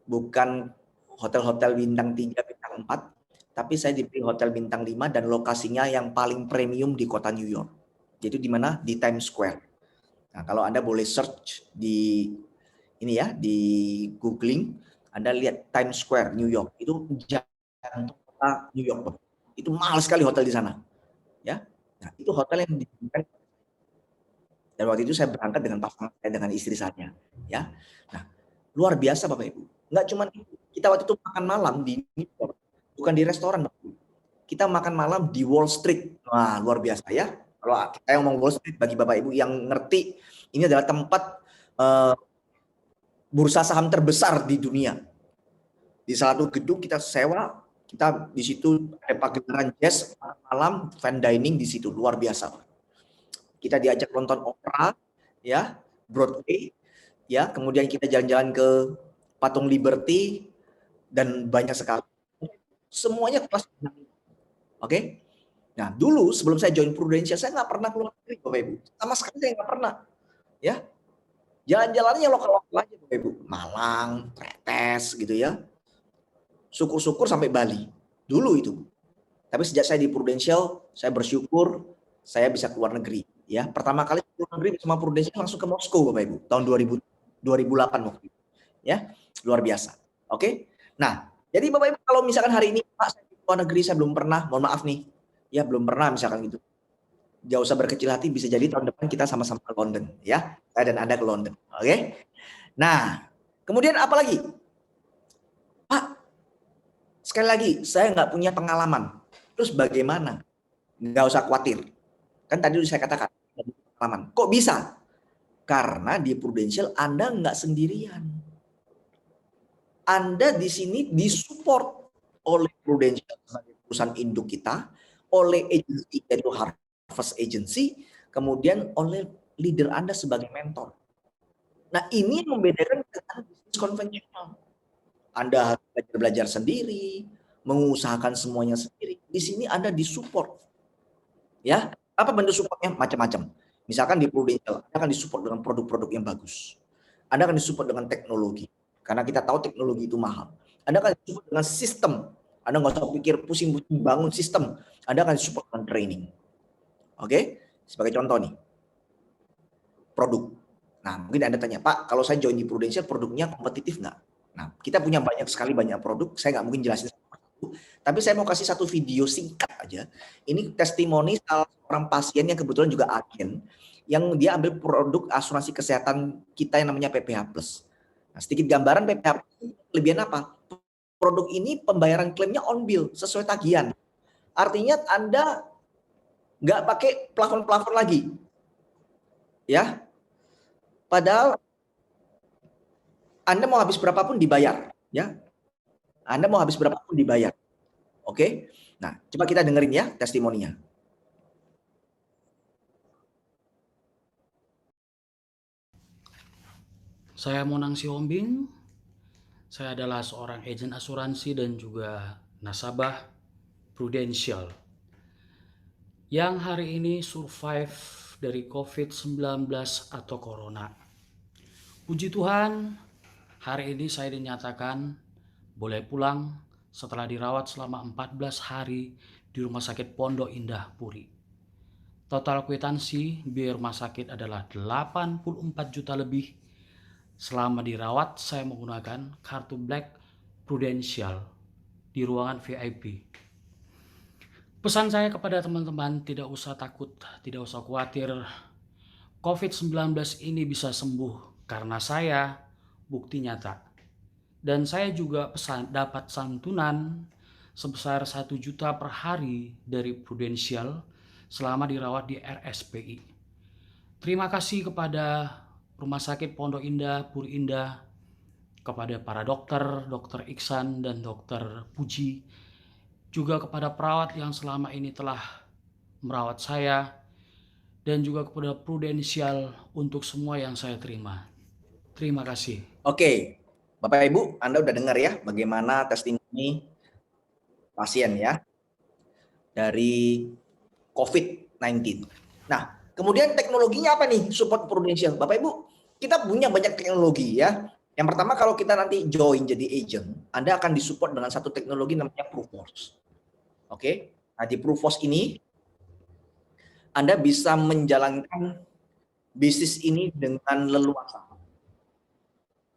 bukan hotel-hotel bintang 3, bintang 4, tapi saya dipilih hotel bintang 5 dan lokasinya yang paling premium di kota New York. Jadi di mana? Di Times Square. Nah, kalau Anda boleh search di ini ya, di googling, Anda lihat Times Square New York, itu jantung kota New York. Itu mahal sekali hotel di sana. Ya. Nah, itu hotel yang diberikan. Dan waktu itu saya berangkat dengan pasangan saya, dengan istri saya. Ya. Nah, luar biasa Bapak Ibu. Enggak cuma itu. Kita waktu itu makan malam di New York, bukan di restoran, Bapak Ibu. Kita makan malam di Wall Street. Wah, luar biasa ya. Kalau kita yang ngomong Wall Street, bagi Bapak Ibu yang ngerti, ini adalah tempat bursa saham terbesar di dunia. Di salah satu gedung kita sewa, kita di situ ada pagelaran jazz malam, fine dining di situ, luar biasa. Kita diajak nonton opera, ya, Broadway, ya, kemudian kita jalan-jalan ke Patung Liberty dan banyak sekali. Semuanya kelas. Oke. Nah, dulu sebelum saya join Prudential, saya nggak pernah keluar negeri, Bapak Ibu. Sama sekali saya nggak pernah. Ya, jalan-jalannya lokal-lokal aja, Bapak Ibu. Malang, Tretes, gitu ya. Syukur-syukur sampai Bali. Dulu itu. Tapi sejak saya di Prudential, saya bersyukur saya bisa keluar negeri. Ya, pertama kali keluar negeri sama Prudential langsung ke Moskow, Bapak Ibu, tahun 2008 waktu itu. Ya, luar biasa. Oke. Nah, jadi Bapak Ibu kalau misalkan hari ini Pak saya di luar negeri saya belum pernah, mohon maaf nih. Ya, belum pernah misalkan gitu. Gak usah berkecil hati, bisa jadi tahun depan kita sama-sama ke London, ya. Saya dan Anda ke London. Oke. Nah, kemudian apa lagi? Pak, sekali lagi saya nggak punya pengalaman. Terus bagaimana? Nggak usah khawatir. Kan tadi saya katakan pengalaman. Kok bisa? Karena di Prudential Anda nggak sendirian. Anda di sini disupport oleh Prudential sebagai perusahaan induk kita, oleh agensi yaitu Harvest Agency, kemudian oleh leader Anda sebagai mentor. Nah, ini yang membedakan dengan bisnis konvensional. Anda harus belajar sendiri, mengusahakan semuanya sendiri. Di sini Anda disupport. Ya, apa bentuk supportnya? Macam-macam. Misalkan di Prudential, Anda akan disupport dengan produk-produk yang bagus. Anda akan disupport dengan teknologi. Karena kita tahu teknologi itu mahal. Anda akan disupport dengan sistem. Anda nggak usah pikir pusing-pusing bangun sistem. Anda akan disupport dengan training. Oke? Sebagai contoh nih. produk. Nah, mungkin Anda tanya, Pak, kalau saya join di Prudential, produknya kompetitif nggak? Nah, kita punya banyak produk, saya nggak mungkin jelasin satu, tapi saya mau kasih satu video singkat aja. Ini testimoni salah seorang pasien yang kebetulan juga agen, yang dia ambil produk asuransi kesehatan kita yang namanya PPH Plus. Nah, sedikit gambaran PPH Plus kelebihan apa? Produk ini pembayaran klaimnya on bill, sesuai tagihan. Artinya Anda nggak pakai plafon-plafon lagi. Ya, padahal Anda mau habis berapapun dibayar, ya. Anda mau habis berapapun dibayar. Oke? Nah, coba kita dengerin ya testimoninya. Saya Monang Siombing. Saya adalah seorang agen asuransi dan juga nasabah Prudential yang hari ini survive dari COVID-19 atau Corona. Puji Tuhan, hari ini saya dinyatakan boleh pulang setelah dirawat selama 14 hari di Rumah Sakit Pondok Indah Puri. Total kwitansi biaya rumah sakit adalah 84 juta lebih. Selama dirawat, saya menggunakan kartu Black Prudential di ruangan VIP. Pesan saya kepada teman-teman, tidak usah takut, tidak usah khawatir. COVID-19 ini bisa sembuh karena saya bukti nyata. Dan saya juga dapat santunan sebesar 1 juta per hari dari Prudential selama dirawat di RSPI. Terima kasih kepada Rumah Sakit Pondok Indah, Puri Indah, kepada para dokter, Dokter Iksan dan Dokter Puji, juga kepada perawat yang selama ini telah merawat saya, dan juga kepada Prudential untuk semua yang saya terima. Terima kasih. Oke, Bapak Ibu, Anda udah dengar ya bagaimana testimoni pasien ya dari COVID-19. Nah, kemudian teknologinya apa nih support Prudential? Bapak Ibu, kita punya banyak teknologi ya. Yang pertama kalau kita nanti join jadi agent, Anda akan disupport dengan satu teknologi namanya Proofforce. Oke, nah di Proofforce ini Anda bisa menjalankan bisnis ini dengan leluasa.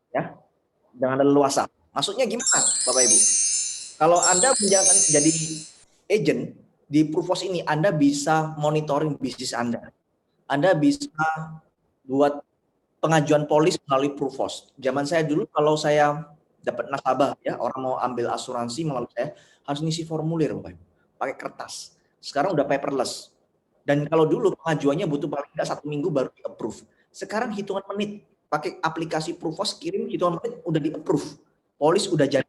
Ya, dengan leluasa. Maksudnya gimana, Bapak Ibu? Kalau Anda menjalankan jadi agent di Proofforce ini, Anda bisa monitoring bisnis Anda. Anda bisa buat pengajuan polis melalui Proofforce. Zaman saya dulu kalau saya dapat nasabah ya, orang mau ambil asuransi melalui saya harus ngisi formulir, Bapak Ibu, pakai kertas. Sekarang udah paperless. Dan kalau dulu pengajuannya butuh paling tidak 1 minggu baru di approve. Sekarang hitungan menit, pakai aplikasi Proofforce, kirim hitungan menit udah di approve. Polis udah jadi,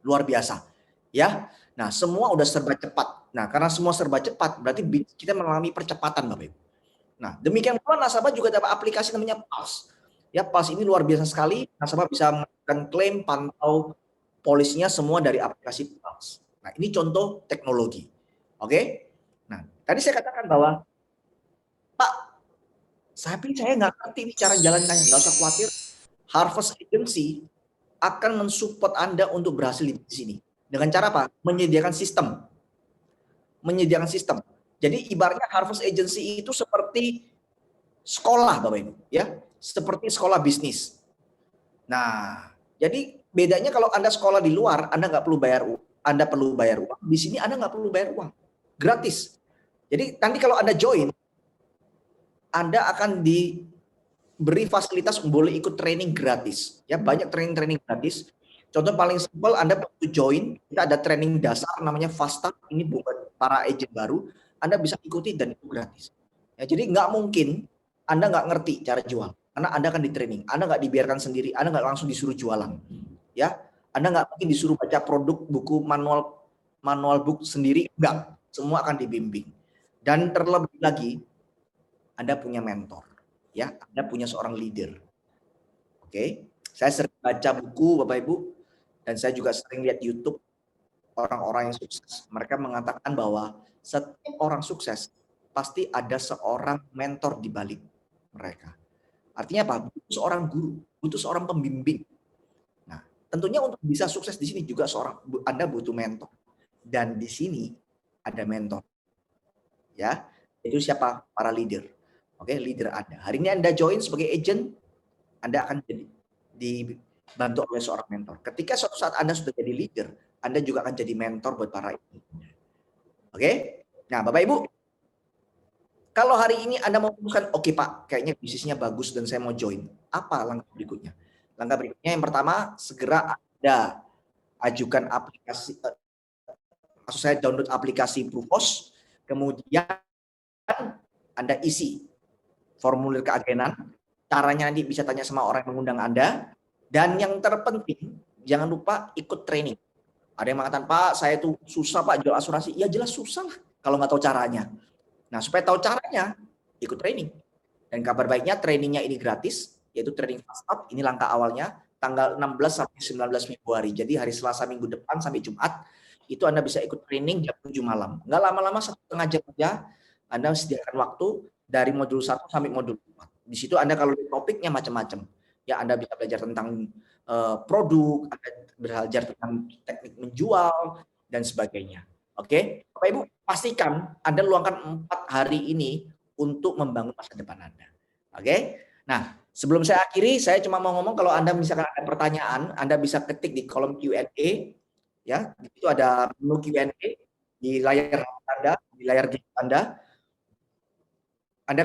luar biasa. Ya, nah semua udah serba cepat. Nah karena semua serba cepat, berarti kita mengalami percepatan, Bapak Ibu. Nah, demikian pula nasabah juga dapat aplikasi namanya Pulse. Ya, Pulse ini luar biasa sekali. Nasabah bisa melakukan klaim, pantau polisnya semua dari aplikasi Pulse. Nah, ini contoh teknologi. Oke? Nah, tadi saya katakan bahwa, Pak, tapi saya nggak ngerti nih cara jalankannya. Nggak usah khawatir. Harvest Agency akan mensupport Anda untuk berhasil di sini. Dengan cara apa? Menyediakan sistem. Menyediakan sistem. Jadi ibaratnya Harvest Agency itu seperti sekolah, Bapak Ibu, ya, seperti sekolah bisnis. Nah, jadi bedanya kalau Anda sekolah di luar, Anda nggak perlu bayar uang. Anda perlu bayar uang. Di sini Anda nggak perlu bayar uang, gratis. Jadi nanti kalau Anda join, Anda akan diberi fasilitas boleh ikut training gratis. Ya, banyak training-training gratis. Contoh paling simpel, Anda perlu join, kita ada training dasar namanya Fast Start, ini buat para agent baru, Anda bisa ikuti dan itu gratis. Ya, jadi nggak mungkin Anda nggak ngerti cara jual, karena Anda akan di training, Anda nggak dibiarkan sendiri, Anda nggak langsung disuruh jualan. Ya, Anda nggak mungkin disuruh baca produk, buku, manual book sendiri, enggak. Semua akan dibimbing. Dan terlebih lagi, Anda punya mentor. Ya, Anda punya seorang leader. Oke, saya sering baca buku, Bapak Ibu, dan saya juga sering lihat YouTube orang-orang yang sukses. Mereka mengatakan bahwa setiap orang sukses pasti ada seorang mentor di balik mereka. Artinya apa? Butuh seorang guru, butuh seorang pembimbing. Nah, tentunya untuk bisa sukses di sini juga Anda butuh mentor. Dan di sini ada mentor. Ya, itu siapa? Para leader. Oke, leader Anda. Hari ini Anda join sebagai agent, Anda akan dibantu oleh seorang mentor. Ketika suatu saat Anda sudah jadi leader, Anda juga akan jadi mentor buat para agent. Oke? Nah, Bapak Ibu, kalau hari ini Anda mau memutuskan, oke Pak, kayaknya bisnisnya bagus dan saya mau join. Apa langkah berikutnya? Langkah berikutnya yang pertama, segera Anda ajukan aplikasi, maksud saya download aplikasi Proofos, kemudian Anda isi formulir keagenan, caranya nanti bisa tanya sama orang yang mengundang Anda, dan yang terpenting, jangan lupa ikut training. Ada yang mengatakan, Pak, saya tuh susah Pak jual asuransi. Ya jelas susah lah kalau nggak tahu caranya. Nah, supaya tahu caranya, ikut training. Dan kabar baiknya trainingnya ini gratis, yaitu training fast up. Ini langkah awalnya, tanggal 16 sampai 19 Februari. Jadi hari Selasa minggu depan sampai Jumat, itu Anda bisa ikut training jam 7 malam. Nggak lama-lama, 1,5 jam aja, Anda sediakan waktu dari modul 1 sampai modul 4. Di situ Anda kalau topiknya macam-macam. Ya, Anda bisa belajar tentang produk, Anda belajar tentang teknik menjual, dan sebagainya. Oke, Bapak Ibu, pastikan Anda luangkan 4 hari ini untuk membangun masa depan Anda. Oke? Nah, sebelum saya akhiri, saya cuma mau ngomong kalau Anda misalkan ada pertanyaan, Anda bisa ketik di kolom Q&A, ya. Itu ada menu Q&A di layar Anda, di layar Anda. Anda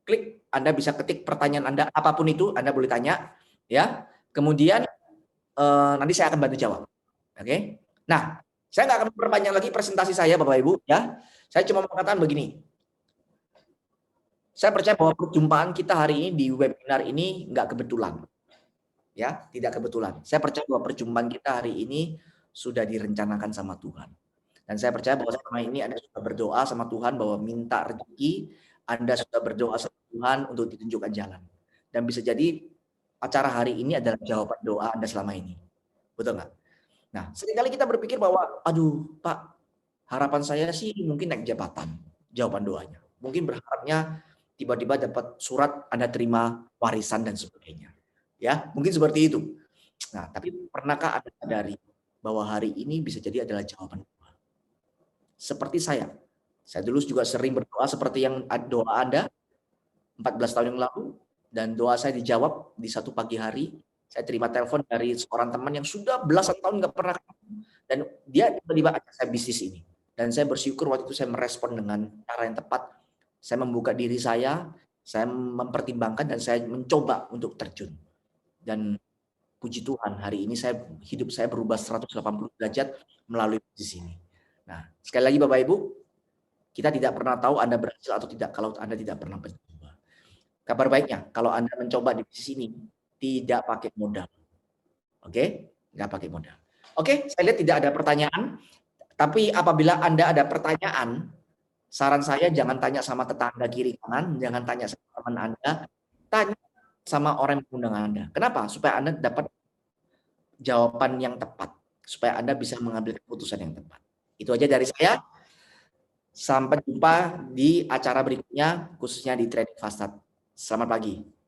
klik, Anda bisa ketik pertanyaan Anda, apapun itu Anda boleh tanya, ya. Kemudian nanti saya akan bantu jawab. Oke? Nah, saya nggak akan memperpanjang lagi presentasi saya, Bapak Ibu, ya. Saya cuma mau katakan begini. Saya percaya bahwa perjumpaan kita hari ini di webinar ini nggak kebetulan. Ya, tidak kebetulan. Saya percaya bahwa perjumpaan kita hari ini sudah direncanakan sama Tuhan. Dan saya percaya bahwa selama ini Anda sudah berdoa sama Tuhan bahwa minta rezeki, Anda sudah berdoa sama Tuhan untuk ditunjukkan jalan. Dan bisa jadi acara hari ini adalah jawaban doa Anda selama ini. Betul nggak? Nah, seringkali kita berpikir bahwa, aduh Pak, harapan saya sih mungkin naik jabatan, jawaban doanya. Mungkin berharapnya tiba-tiba dapat surat Anda terima warisan dan sebagainya. Ya, mungkin seperti itu. Nah, tapi pernahkah Anda sadari bahwa hari ini bisa jadi adalah jawaban doa? Seperti saya dulu juga sering berdoa seperti yang doa Anda 14 tahun yang lalu, dan doa saya dijawab di satu pagi hari. Saya terima telepon dari seorang teman yang sudah belasan tahun nggak pernah ketemu, dan dia tiba-tiba ajak saya bisnis ini. Dan saya bersyukur waktu itu saya merespon dengan cara yang tepat. Saya membuka diri saya mempertimbangkan dan saya mencoba untuk terjun. Dan puji Tuhan, hari ini hidup saya berubah 180 derajat melalui bisnis ini. Nah, sekali lagi Bapak Ibu, kita tidak pernah tahu Anda berhasil atau tidak kalau Anda tidak pernah mencoba. Kabar baiknya, kalau Anda mencoba di bisnis ini, tidak pakai modal. Oke? Nggak pakai modal. Oke, saya lihat tidak ada pertanyaan. Tapi apabila Anda ada pertanyaan, saran saya jangan tanya sama tetangga kiri kanan, jangan tanya sama teman Anda, tanya sama orang yang mengundang Anda. Kenapa? Supaya Anda dapat jawaban yang tepat, supaya Anda bisa mengambil keputusan yang tepat. Itu aja dari saya. Sampai jumpa di acara berikutnya, khususnya di Trading Fast Start. Selamat pagi.